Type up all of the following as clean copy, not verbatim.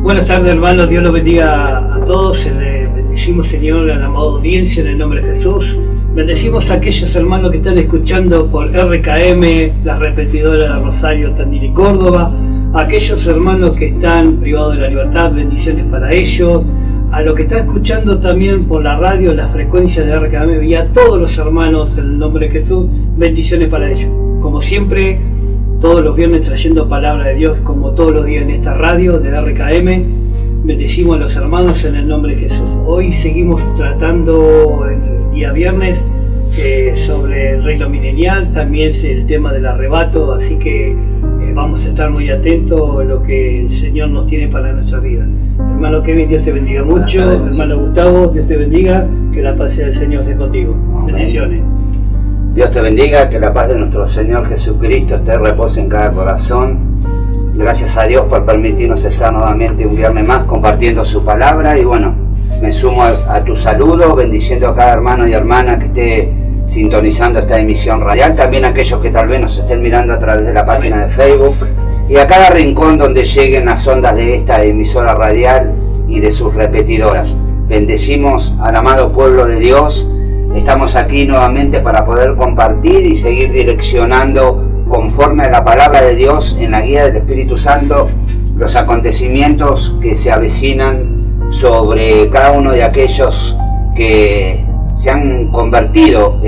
Buenas tardes, hermanos, Dios los bendiga a todos. Bendecimos, Señor, a la amada audiencia en el nombre de Jesús. Bendecimos a aquellos hermanos que están escuchando por RKM, la repetidora de Rosario, Tandil y Córdoba. A aquellos hermanos que están privados de la libertad, bendiciones para ellos. A los que están escuchando también por la radio, las frecuencias de RKM, y a todos los hermanos en el nombre de Jesús, bendiciones para ellos. Como siempre, todos los viernes trayendo palabra de Dios, como todos los días en esta radio de RKM. Bendecimos a los hermanos en el nombre de Jesús. Hoy seguimos tratando el día viernes sobre el reino milenial, también el tema del arrebato, así que vamos a estar muy atentos a lo que el Señor nos tiene para nuestra vida. Hermano Kevin, Dios te bendiga mucho. Hermano Gustavo, Dios te bendiga. Que la paz del Señor esté contigo. Amén. Bendiciones. Dios te bendiga, que la paz de nuestro Señor Jesucristo te repose en cada corazón. Gracias a Dios por permitirnos estar nuevamente un viernes más compartiendo su palabra. Y bueno, me sumo a tu saludo, bendiciendo a cada hermano y hermana que esté sintonizando esta emisión radial. También a aquellos que tal vez nos estén mirando a través de la página de Facebook. Y a cada rincón donde lleguen las ondas de esta emisora radial y de sus repetidoras. Bendecimos al amado pueblo de Dios. Estamos aquí nuevamente para poder compartir y seguir direccionando conforme a la palabra de Dios en la guía del Espíritu Santo los acontecimientos que se avecinan sobre cada uno de aquellos que se han convertido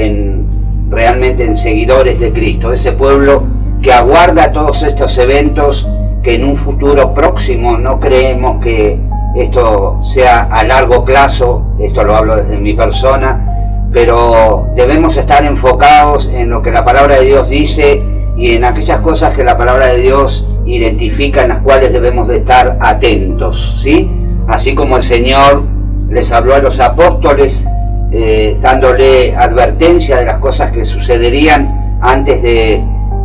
realmente en seguidores de Cristo, ese pueblo que aguarda todos estos eventos que en un futuro próximo, no creemos que esto sea a largo plazo, esto lo hablo desde mi persona, pero debemos estar enfocados en lo que la palabra de Dios dice y en aquellas cosas que la palabra de Dios identifica, en las cuales debemos de estar atentos, ¿sí? Así como el Señor les habló a los apóstoles, dándole advertencia de las cosas que sucederían antes de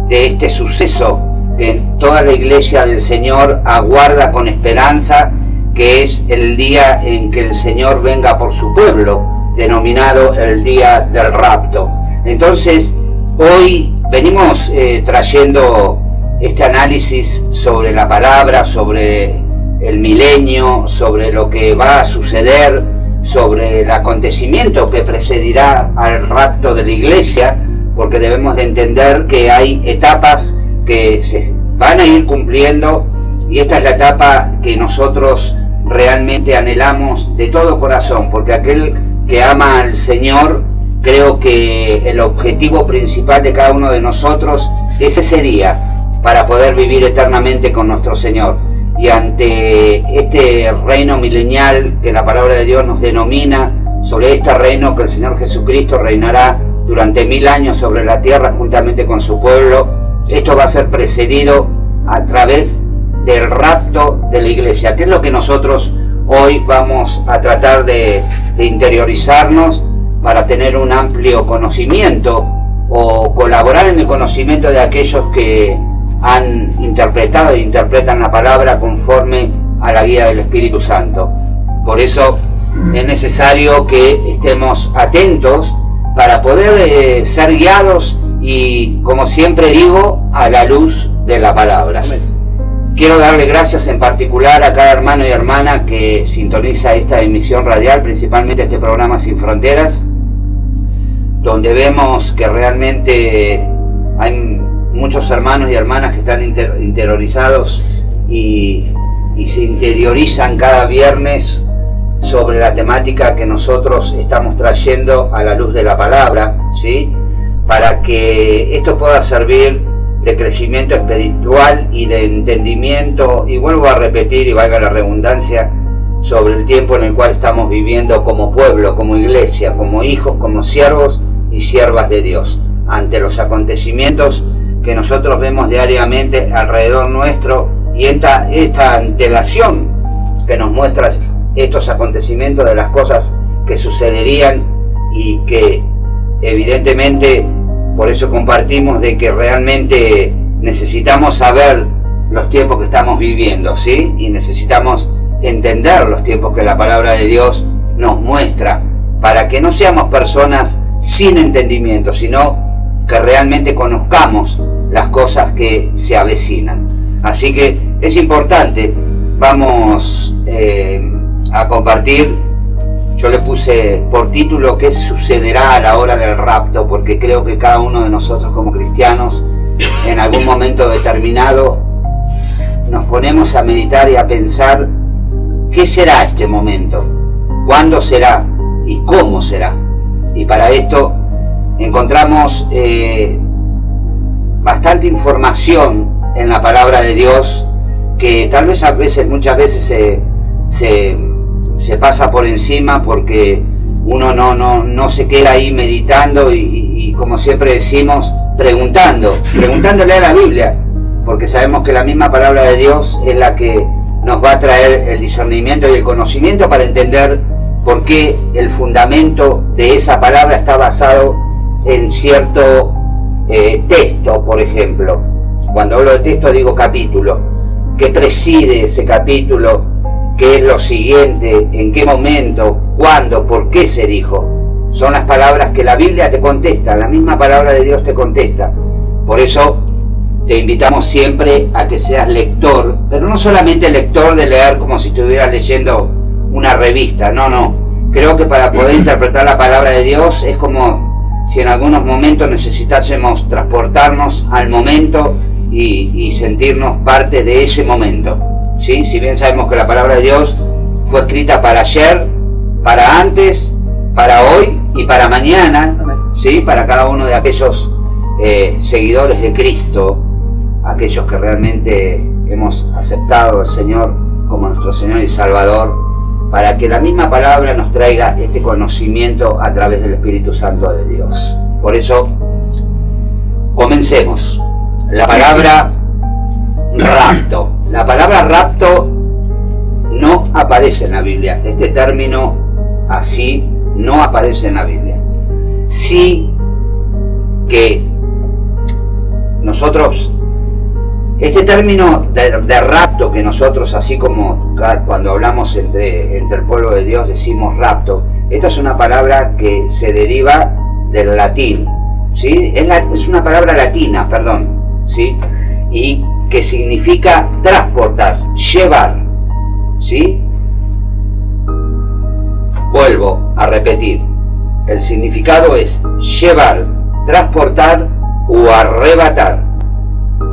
este suceso, que toda la iglesia del Señor aguarda con esperanza, que es el día en que el Señor venga por su pueblo, denominado el día del rapto. Entonces, hoy venimos trayendo este análisis sobre la palabra, sobre el milenio, sobre lo que va a suceder, sobre el acontecimiento que precedirá al rapto de la iglesia, porque debemos de entender que hay etapas que se van a ir cumpliendo, y esta es la etapa que nosotros realmente anhelamos de todo corazón, porque aquel que ama al Señor, creo que el objetivo principal de cada uno de nosotros es ese día, para poder vivir eternamente con nuestro Señor. Y ante este reino milenial que la palabra de Dios nos denomina, sobre este reino que el Señor Jesucristo reinará durante 1000 años sobre la tierra juntamente con su pueblo, esto va a ser precedido a través del rapto de la iglesia, que es lo que nosotros hoy vamos a tratar de interiorizarnos para tener un amplio conocimiento o colaborar en el conocimiento de aquellos que han interpretado e interpretan la palabra conforme a la guía del Espíritu Santo. Por eso es necesario que estemos atentos para poder ser guiados y, como siempre digo, a la luz de la palabra. Quiero darle gracias en particular a cada hermano y hermana que sintoniza esta emisión radial, principalmente este programa Sin Fronteras, donde vemos que realmente hay muchos hermanos y hermanas que están interiorizados y se interiorizan cada viernes sobre la temática que nosotros estamos trayendo a la luz de la palabra, ¿sí? Para que esto pueda servir de crecimiento espiritual y de entendimiento, y vuelvo a repetir y valga la redundancia, sobre el tiempo en el cual estamos viviendo como pueblo, como iglesia, como hijos, como siervos y siervas de Dios, ante los acontecimientos que nosotros vemos diariamente alrededor nuestro, y esta antelación que nos muestra estos acontecimientos de las cosas que sucederían, y que evidentemente por eso compartimos de que realmente necesitamos saber los tiempos que estamos viviendo, ¿sí? Y necesitamos entender los tiempos que la palabra de Dios nos muestra, para que no seamos personas sin entendimiento, sino que realmente conozcamos las cosas que se avecinan. Así que es importante vamos a compartir. Yo le puse por título ¿qué sucederá a la hora del rapto? Porque creo que cada uno de nosotros como cristianos en algún momento determinado nos ponemos a meditar y a pensar ¿qué será este momento? ¿Cuándo será? ¿Y cómo será? Y para esto encontramos bastante información en la palabra de Dios que tal vez muchas veces se pasa por encima porque uno no se queda ahí meditando y como siempre decimos, preguntándole a la Biblia, porque sabemos que la misma palabra de Dios es la que nos va a traer el discernimiento y el conocimiento para entender por qué el fundamento de esa palabra está basado en cierto texto, por ejemplo. Cuando hablo de texto digo capítulo, que preside ese capítulo, qué es lo siguiente, en qué momento, cuándo, por qué se dijo. Son las palabras que la Biblia te contesta, la misma palabra de Dios te contesta. Por eso te invitamos siempre a que seas lector, pero no solamente lector de leer como si estuvieras leyendo una revista, no. Creo que para poder interpretar la palabra de Dios es como si en algunos momentos necesitásemos transportarnos al momento y sentirnos parte de ese momento. ¿Sí? Si bien sabemos que la palabra de Dios fue escrita para ayer, para antes, para hoy y para mañana, ¿sí? Para cada uno de aquellos seguidores de Cristo, aquellos que realmente hemos aceptado al Señor como nuestro Señor y Salvador, para que la misma palabra nos traiga este conocimiento a través del Espíritu Santo de Dios. Por eso, comencemos. La palabra rapto. La palabra rapto no aparece en la Biblia. Este término así no aparece en la Biblia. Sí que nosotros, este término de rapto que nosotros, así como cuando hablamos entre el pueblo de Dios decimos rapto, esta es una palabra que se deriva del latín, ¿sí? Es una palabra latina, perdón, ¿sí? Y que significa transportar, llevar, ¿sí? Vuelvo a repetir, el significado es llevar, transportar o arrebatar,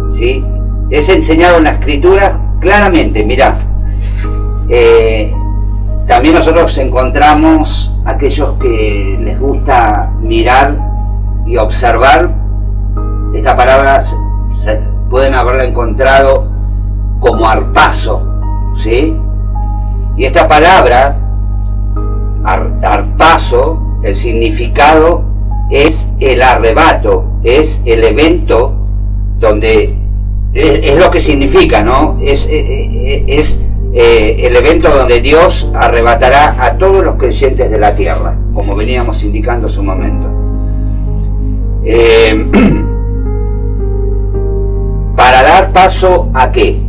¿sí? Es enseñado en la Escritura claramente, mirá. También nosotros encontramos aquellos que les gusta mirar y observar, esta palabra pueden haberla encontrado como arpazo, ¿sí? Y esta palabra, arpazo, el significado es el arrebato, es el evento donde, es lo que significa, ¿no? Es el evento donde Dios arrebatará a todos los creyentes de la tierra, como veníamos indicando hace un momento. ¿Para dar paso a qué?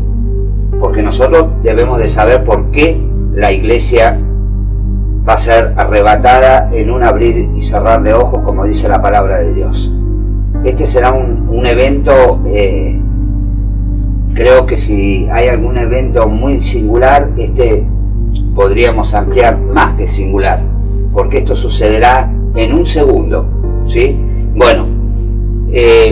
Porque nosotros debemos de saber por qué la iglesia va a ser arrebatada en un abrir y cerrar de ojos, como dice la palabra de Dios. Este será un evento, creo que si hay algún evento muy singular, podríamos ampliar más que singular, porque esto sucederá en un segundo, ¿sí? Bueno,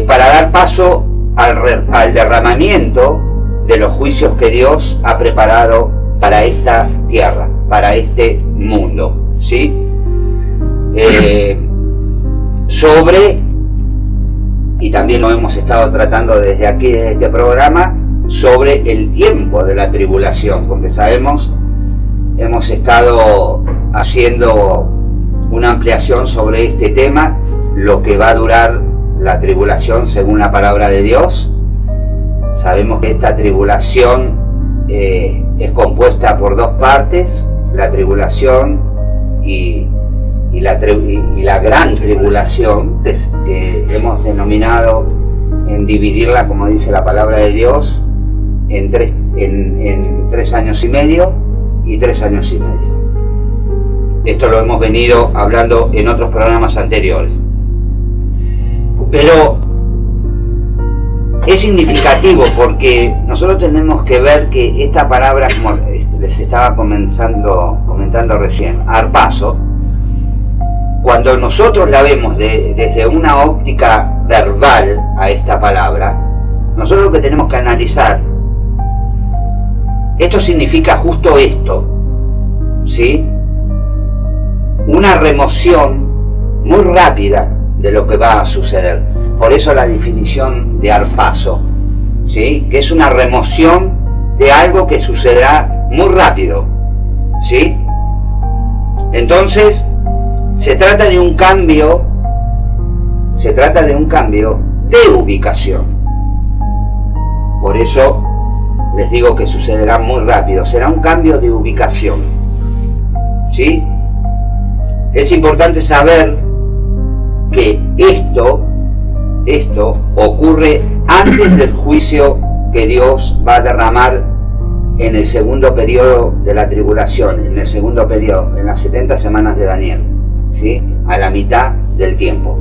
para dar paso al derramamiento de los juicios que Dios ha preparado para esta tierra, para este mundo, ¿sí? Y también lo hemos estado tratando desde aquí, desde este programa, sobre el tiempo de la tribulación, porque sabemos, hemos estado haciendo una ampliación sobre este tema, lo que va a durar la tribulación según la palabra de Dios. Sabemos que esta tribulación es compuesta por dos partes, la tribulación y la gran tribulación, que hemos denominado en dividirla, como dice la palabra de Dios, en 3 años y medio y 3 años y medio. Esto lo hemos venido hablando en otros programas anteriores. Pero es significativo porque nosotros tenemos que ver que esta palabra, como les estaba comentando recién, arpazo, cuando nosotros la vemos desde una óptica verbal a esta palabra, nosotros lo que tenemos que analizar, esto significa justo esto, ¿sí? Una remoción muy rápida de lo que va a suceder. Por eso la definición de arpazo, ¿sí? Que es una remoción de algo que sucederá muy rápido, ¿sí? Entonces, se trata de un cambio de ubicación. Por eso les digo que sucederá muy rápido, será un cambio de ubicación, ¿sí? Es importante saber que esto ocurre antes del juicio que Dios va a derramar en el segundo periodo de la tribulación, en el segundo periodo, en las 70 semanas de Daniel, ¿sí? A la mitad del tiempo.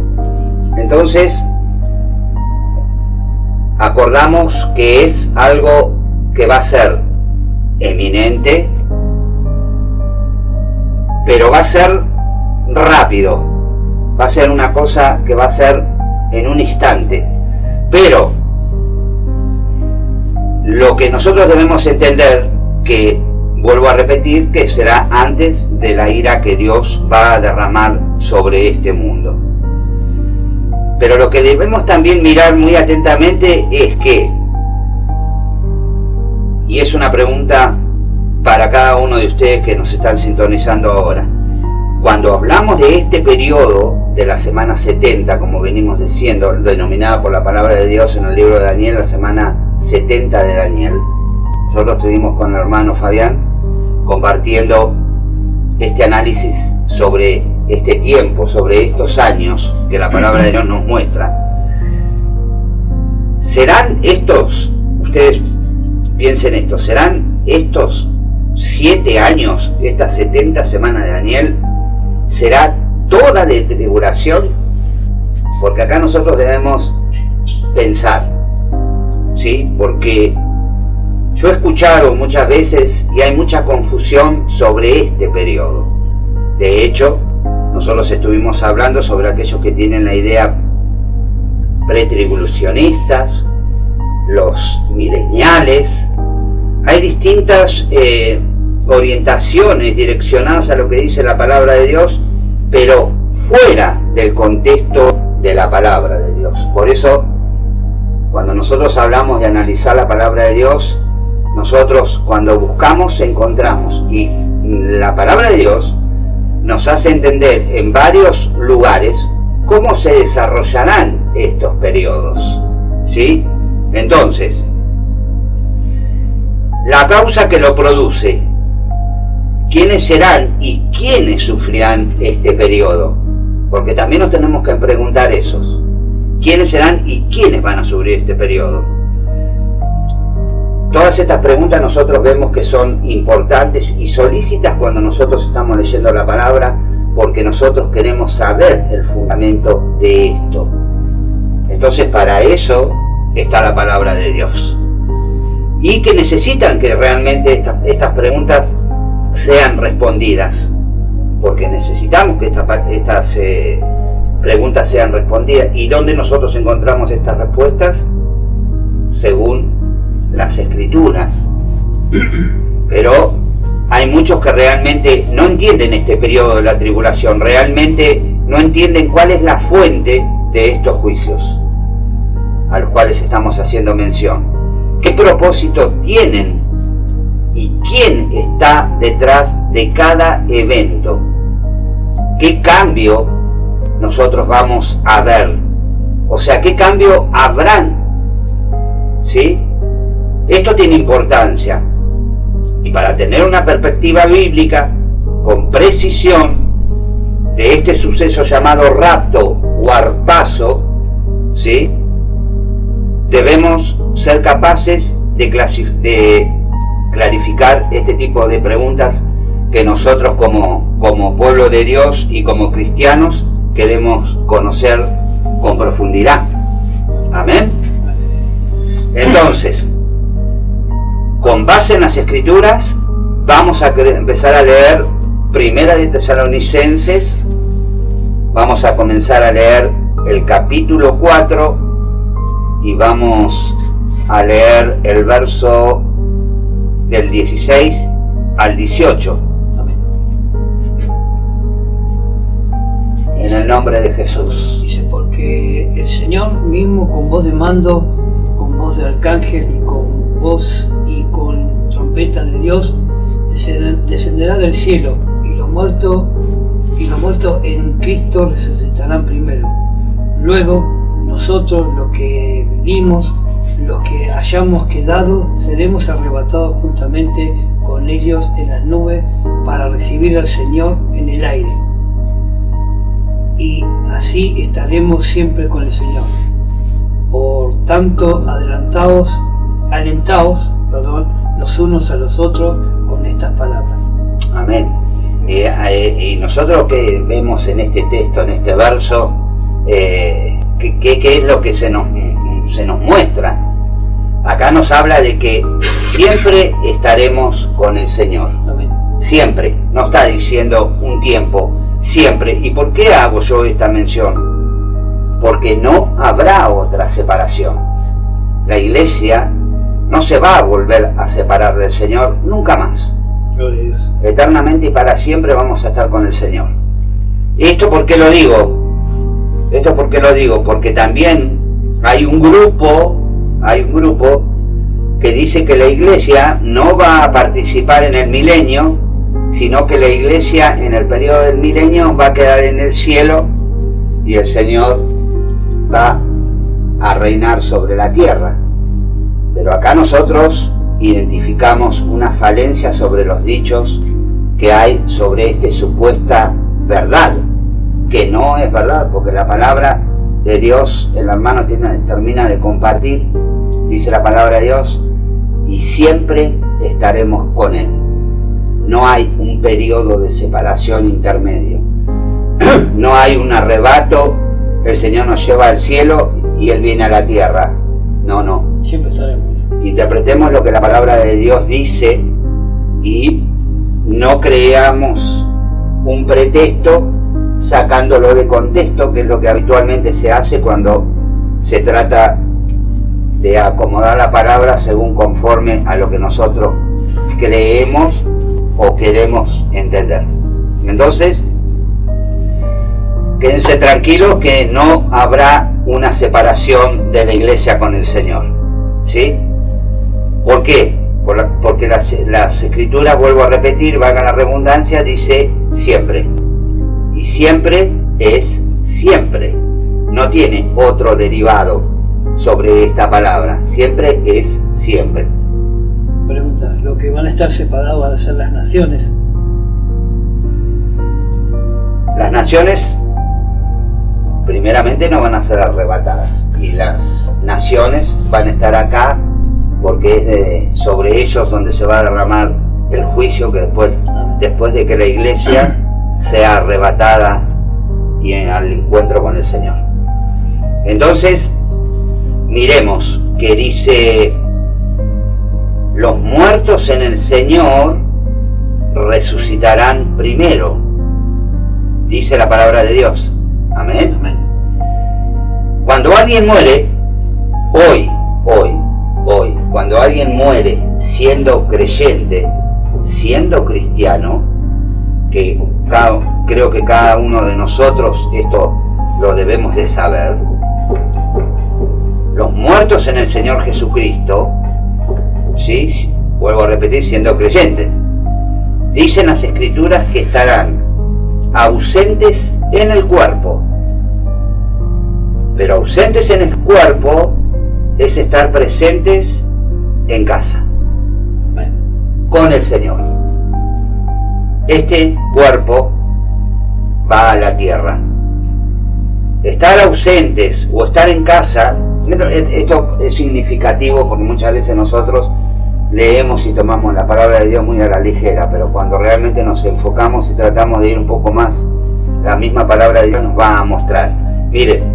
Entonces, acordamos que es algo que va a ser eminente, pero va a ser rápido, va a ser una cosa que va a ser en un instante. Pero lo que nosotros debemos entender, que vuelvo a repetir, que será antes de la ira que Dios va a derramar sobre este mundo. Pero lo que debemos también mirar muy atentamente es que, y es una pregunta para cada uno de ustedes que nos están sintonizando ahora, cuando hablamos de este periodo de la semana 70, como venimos diciendo, denominada por la palabra de Dios en el libro de Daniel, la semana 70 de Daniel, nosotros estuvimos con el hermano Fabián compartiendo este análisis sobre este tiempo, sobre estos años que la palabra de Dios nos muestra. ¿Serán estos, ustedes piensen esto, serán estos 7 años, estas 70 semanas de Daniel, será toda de tribulación? Porque acá nosotros debemos pensar, ¿sí? Porque yo he escuchado muchas veces y hay mucha confusión sobre este periodo. De hecho, nosotros estuvimos hablando sobre aquellos que tienen la idea pretribulacionistas, los mileniales. Hay distintas orientaciones direccionadas a lo que dice la palabra de Dios, pero fuera del contexto de la palabra de Dios. Por eso, cuando nosotros hablamos de analizar la palabra de Dios, nosotros cuando buscamos encontramos, y la palabra de Dios nos hace entender en varios lugares cómo se desarrollarán estos periodos, ¿sí? Entonces, la causa que lo produce, quiénes serán y quiénes sufrirán este periodo, porque también nos tenemos que preguntar esos, quiénes serán y quiénes van a sufrir este periodo. Todas estas preguntas nosotros vemos que son importantes y solícitas cuando nosotros estamos leyendo la palabra, porque nosotros queremos saber el fundamento de esto. Entonces, para eso está la palabra de Dios, y que necesitan que realmente estas preguntas sean respondidas, porque necesitamos que estas preguntas sean respondidas. ¿Y dónde nosotros encontramos estas respuestas? Según las Escrituras. Pero hay muchos que realmente no entienden este periodo de la tribulación, realmente no entienden cuál es la fuente de estos juicios a los cuales estamos haciendo mención. ¿Qué propósito tienen? ¿Y quién está detrás de cada evento? ¿Qué cambio nosotros vamos a ver? O sea, ¿qué cambio habrán? ¿Sí? Esto tiene importancia. Y para tener una perspectiva bíblica con precisión de este suceso llamado rapto o arpazo, ¿sí?, debemos ser capaces de clarificar este tipo de preguntas que nosotros como pueblo de Dios y como cristianos queremos conocer con profundidad. Amén. Entonces, con base en las Escrituras, vamos a empezar a leer Primera de Tesalonicenses. Vamos a comenzar a leer el capítulo 4 y vamos a leer el verso del 16 al 18. Amén. En el nombre de Jesús. Dice, porque el Señor mismo con voz de mando, con voz de arcángel y con voz y con trompeta de Dios, descenderá del cielo, y los muertos en Cristo resucitarán primero. Luego nosotros, los que vivimos, los que hayamos quedado, seremos arrebatados juntamente con ellos en las nubes para recibir al Señor en el aire. Y así estaremos siempre con el Señor. Por tanto, alentaos los unos a los otros con estas palabras. Amén. Y nosotros que vemos en este texto, en este verso, ¿qué es lo que se nos muestra? Acá nos habla de que siempre estaremos con el Señor. Amén. Siempre. No está diciendo un tiempo, siempre. ¿Y por qué hago yo esta mención? Porque no habrá otra separación. La iglesia no se va a volver a separar del Señor nunca más. Gloria a Dios. Eternamente y para siempre vamos a estar con el Señor. ¿Esto por qué lo digo? Porque también hay un grupo que dice que la iglesia no va a participar en el milenio, sino que la iglesia en el periodo del milenio va a quedar en el cielo y el Señor va a reinar sobre la tierra. Pero acá nosotros identificamos una falencia sobre los dichos que hay sobre esta supuesta verdad, que no es verdad, porque la palabra de Dios, el hermano termina de compartir, dice la palabra de Dios, y siempre estaremos con Él. No hay un periodo de separación intermedio, no hay un arrebato, el Señor nos lleva al cielo y Él viene a la tierra. No. Siempre estaremos. Interpretemos lo que la palabra de Dios dice y no creamos un pretexto sacándolo de contexto, que es lo que habitualmente se hace cuando se trata de acomodar la palabra según conforme a lo que nosotros creemos o queremos entender. Entonces, quédense tranquilos que no habrá una separación de la iglesia con el Señor, ¿sí? ¿Por qué? Porque las escrituras, vuelvo a repetir, valga la redundancia, dice siempre. Y siempre es siempre. No tiene otro derivado sobre esta palabra. Siempre es siempre. Pregunta, lo que van a estar separados van a ser las naciones. Las naciones, primeramente, no van a ser arrebatadas. Y las naciones van a estar acá porque es sobre ellos donde se va a derramar el juicio, que después de que la iglesia sea arrebatada y al encuentro con el Señor. Entonces, miremos que dice: los muertos en el Señor resucitarán primero, dice la palabra de Dios. Amén. Amén. Cuando alguien muere, hoy, cuando alguien muere siendo creyente, siendo cristiano, que creo que cada uno de nosotros esto lo debemos de saber, los muertos en el Señor Jesucristo, ¿sí? Vuelvo a repetir, siendo creyentes, dicen las escrituras que estarán ausentes en el cuerpo, pero ausentes en el cuerpo es estar presentes en casa con el Señor. Este cuerpo va a la tierra. Estar ausentes o estar en casa, esto es significativo porque muchas veces nosotros leemos y tomamos la palabra de Dios muy a la ligera, pero cuando realmente nos enfocamos y tratamos de ir un poco más, la misma palabra de Dios nos va a mostrar. Miren,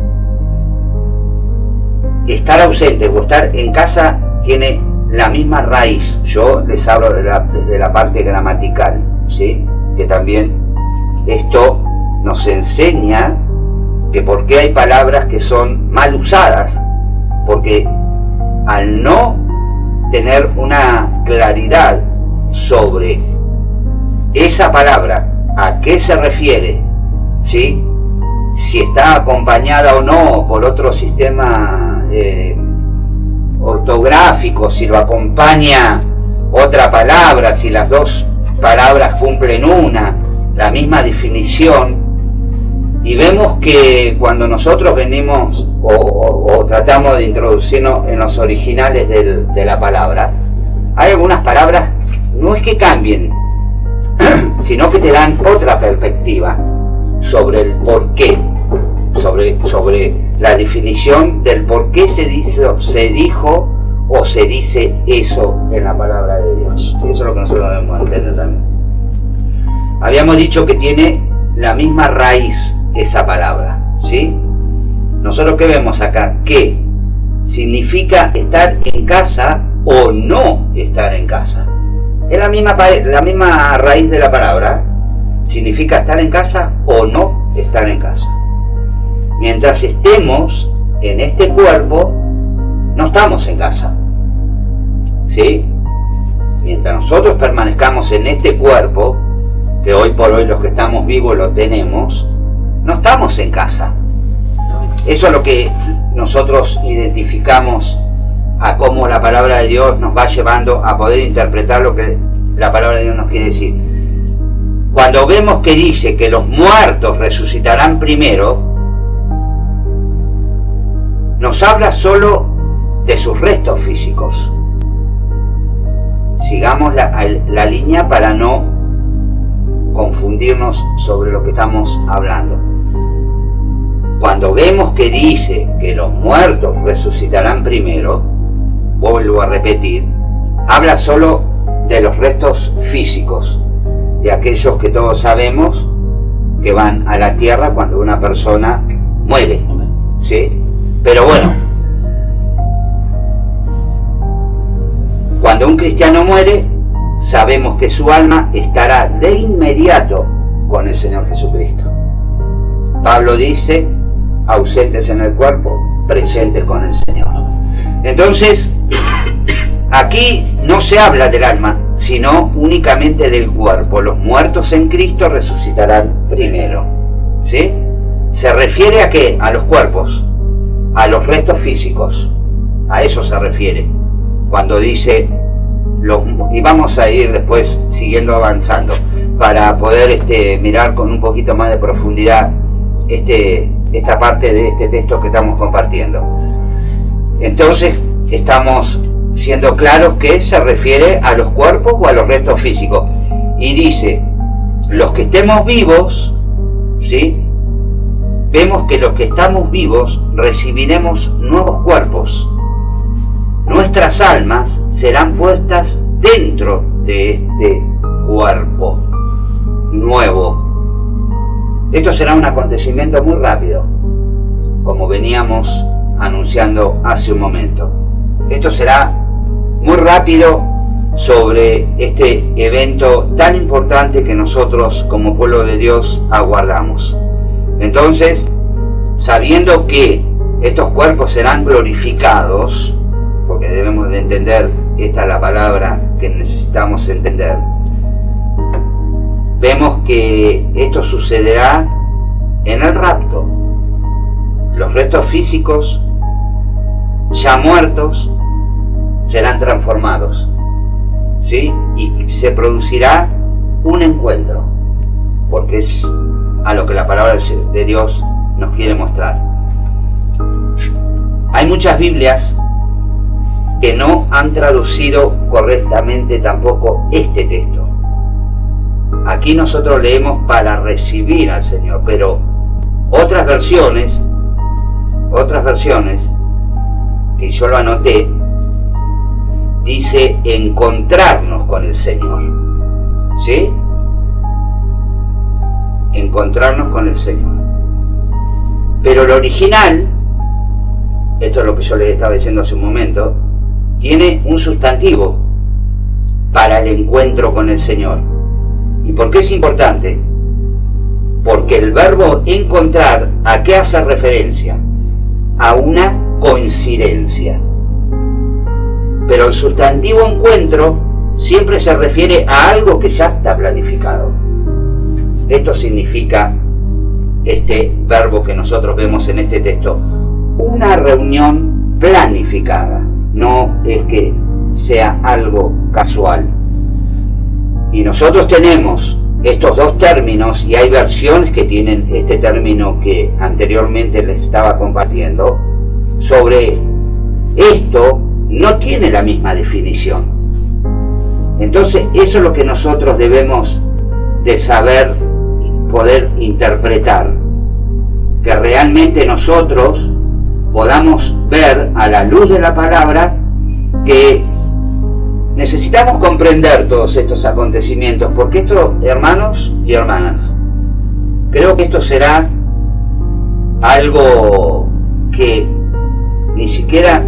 estar ausente o estar en casa tiene la misma raíz. Yo les hablo desde la parte gramatical, ¿sí? Que también esto nos enseña que por qué hay palabras que son mal usadas, porque al no tener una claridad sobre esa palabra, a qué se refiere, ¿sí? Si está acompañada o no por otro sistema ortográfico, si lo acompaña otra palabra, si las dos palabras cumplen la misma definición. Y vemos que cuando nosotros venimos o tratamos de introducirnos en los originales de la palabra, hay algunas palabras, no es que cambien, sino que te dan otra perspectiva sobre el porqué, sobre la definición del por qué se dijo o se dice eso en la palabra de Dios. Eso es lo que nosotros debemos entender también. Habíamos dicho que tiene la misma raíz esa palabra, ¿sí? Nosotros ¿qué vemos acá? Que significa estar en casa o no estar en casa. Es la misma raíz de la palabra. Significa estar en casa o no estar en casa. Mientras estemos en este cuerpo, no estamos en casa, ¿sí? Mientras nosotros permanezcamos en este cuerpo, que hoy por hoy los que estamos vivos lo tenemos, no estamos en casa. Eso es lo que nosotros identificamos a cómo la palabra de Dios nos va llevando a poder interpretar lo que la palabra de Dios nos quiere decir. Cuando vemos que dice que los muertos resucitarán primero, nos habla solo de sus restos físicos. Sigamos la línea para no confundirnos sobre lo que estamos hablando. Cuando vemos que dice que los muertos resucitarán primero, vuelvo a repetir, habla solo de los restos físicos, de aquellos que todos sabemos que van a la tierra cuando una persona muere, ¿sí? Pero bueno, cuando un cristiano muere, sabemos que su alma estará de inmediato con el Señor Jesucristo. Pablo dice, ausentes en el cuerpo, presentes con el Señor. Entonces, aquí no se habla del alma, sino únicamente del cuerpo. Los muertos en Cristo resucitarán primero, ¿sí? ¿Se refiere a qué? A los cuerpos, a los restos físicos. A eso se refiere cuando dice y vamos a ir después siguiendo avanzando para poder mirar con un poquito más de profundidad esta parte de este texto que estamos compartiendo. Entonces estamos siendo claros que se refiere a los cuerpos o a los restos físicos, y dice los que estemos vivos, ¿sí? Vemos que los que estamos vivos recibiremos nuevos cuerpos. Nuestras almas serán puestas dentro de este cuerpo nuevo. Esto será un acontecimiento muy rápido, como veníamos anunciando hace un momento. Esto será muy rápido sobre este evento tan importante que nosotros como pueblo de Dios aguardamos. Entonces, sabiendo que estos cuerpos serán glorificados, porque debemos de entender, esta es la palabra que necesitamos entender, vemos que esto sucederá en el rapto. Los restos físicos ya muertos serán transformados, ¿sí? Y se producirá un encuentro, porque es a lo que la palabra de Dios nos quiere mostrar. Hay muchas Biblias que no han traducido correctamente tampoco este texto. Aquí nosotros leemos para recibir al Señor, pero otras versiones, que yo lo anoté, dice encontrarnos con el Señor, ¿sí? Encontrarnos con el Señor. Pero el original esto es lo que yo les estaba diciendo hace un momento, tiene un sustantivo para el encuentro con el Señor. ¿Y por qué es importante? Porque el verbo encontrar, ¿a qué hace referencia? A una coincidencia. Pero el sustantivo encuentro siempre se refiere a algo que ya está planificado. Esto significa este verbo que nosotros vemos en este texto, una reunión planificada, no es que sea algo casual. Y nosotros tenemos estos dos términos, y hay versiones que tienen este término que anteriormente les estaba compartiendo. Sobre esto no tiene la misma definición. Entonces eso es lo que nosotros debemos de saber y poder interpretar, que realmente nosotros podamos ver a la luz de la palabra que necesitamos comprender todos estos acontecimientos, porque esto, hermanos y hermanas, creo que esto será algo que ni siquiera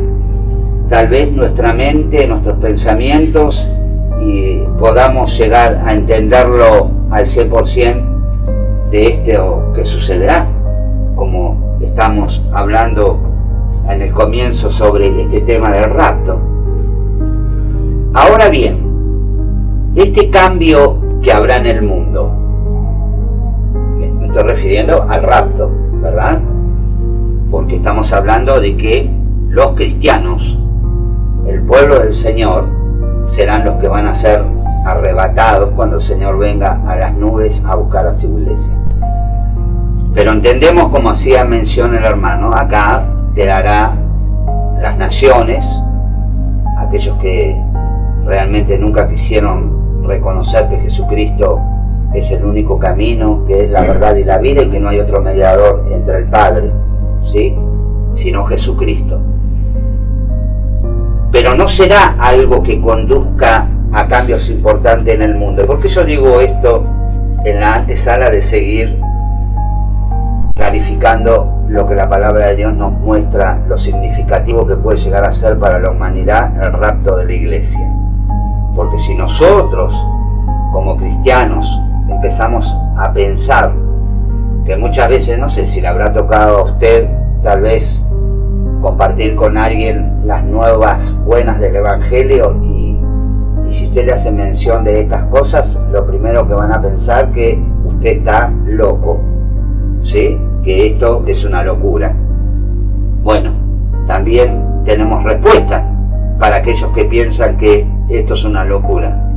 tal vez nuestra mente, nuestros pensamientos, y podamos llegar a entenderlo al 100% de esto que sucederá, como estamos hablando en el comienzo sobre este tema del rapto. Ahora bien, este cambio que habrá en el mundo, me estoy refiriendo al rapto, ¿verdad? Porque estamos hablando de que los cristianos, el pueblo del Señor, serán los que van a ser arrebatados cuando el Señor venga a las nubes a buscar a su iglesia. Pero entendemos, como hacía mención el hermano, acá quedará las naciones, aquellos que realmente nunca quisieron reconocer que Jesucristo es el único camino, que es la verdad y la vida, y que no hay otro mediador entre el Padre, ¿sí?, sino Jesucristo. Pero no será algo que conduzca a cambios importantes en el mundo. ¿Por qué yo digo esto en la antesala de seguir clarificando lo que la palabra de Dios nos muestra, lo significativo que puede llegar a ser para la humanidad el rapto de la iglesia? Porque si nosotros, como cristianos, empezamos a pensar que muchas veces, no sé si le habrá tocado a usted, tal vez, compartir con alguien las nuevas buenas del Evangelio, y si usted le hace mención de estas cosas, lo primero que van a pensar que usted está loco, ¿sí?, que esto es una locura. Bueno, también tenemos respuesta para aquellos que piensan que esto es una locura.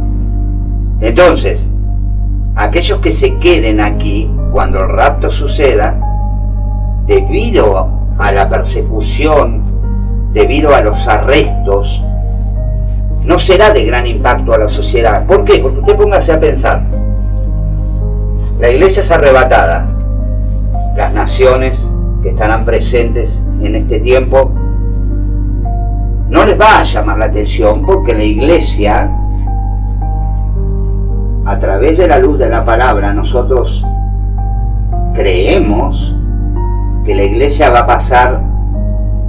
Entonces, aquellos que se queden aquí cuando el rapto suceda, debido a la persecución, debido a los arrestos, no será de gran impacto a la sociedad. ¿Por qué? Porque usted póngase a pensar, la iglesia es arrebatada, las naciones que estarán presentes en este tiempo no les va a llamar la atención, porque la iglesia, a través de la luz de la palabra, nosotros creemos que la iglesia va a pasar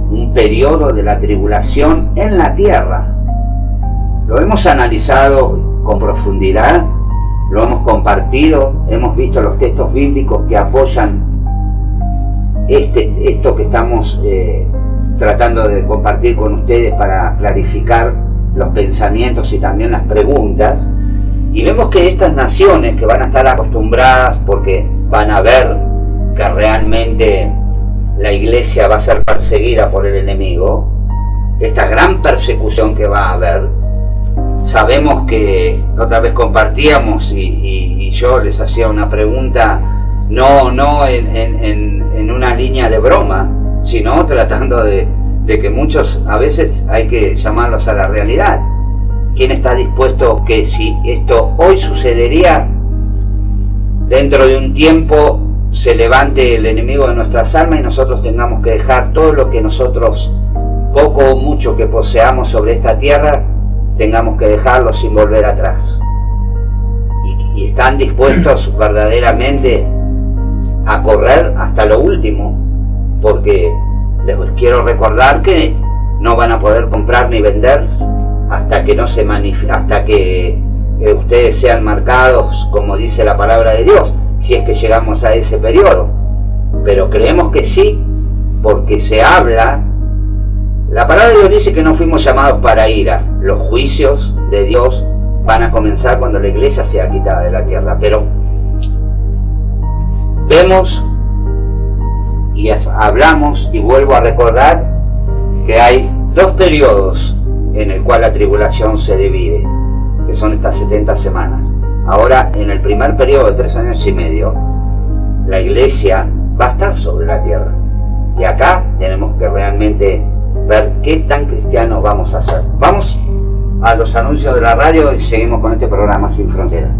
un periodo de la tribulación en la tierra. Lo hemos analizado con profundidad, lo hemos compartido, hemos visto los textos bíblicos que apoyan esto que estamos tratando de compartir con ustedes para clarificar los pensamientos y también las preguntas. Y vemos que estas naciones que van a estar acostumbradas, porque van a ver que realmente la iglesia va a ser perseguida por el enemigo, esta gran persecución que va a haber, sabemos que otra vez compartíamos y yo les hacía una pregunta, no en una línea de broma, sino tratando de que muchos a veces hay que llamarlos a la realidad. ¿Quién está dispuesto que si esto hoy sucedería, dentro de un tiempo se levante el enemigo de nuestras almas y nosotros tengamos que dejar todo lo que nosotros, poco o mucho que poseamos sobre esta tierra, tengamos que dejarlo sin volver atrás? Y están dispuestos verdaderamente a correr hasta lo último, porque les quiero recordar que no van a poder comprar ni vender hasta que no se hasta que ustedes sean marcados, como dice la palabra de Dios, si es que llegamos a ese periodo. Pero creemos que sí, porque se habla. La palabra de Dios dice que no fuimos llamados para ira. Los juicios de Dios van a comenzar cuando la iglesia sea quitada de la tierra. Pero vemos y hablamos, y vuelvo a recordar, que hay dos periodos en el cual la tribulación se divide, que son estas 70 semanas. Ahora, en el primer periodo de 3 años y medio, la iglesia va a estar sobre la tierra. Y acá tenemos que realmente ver qué tan cristianos vamos a ser. Vamos a los anuncios de la radio y seguimos con este programa Sin Fronteras.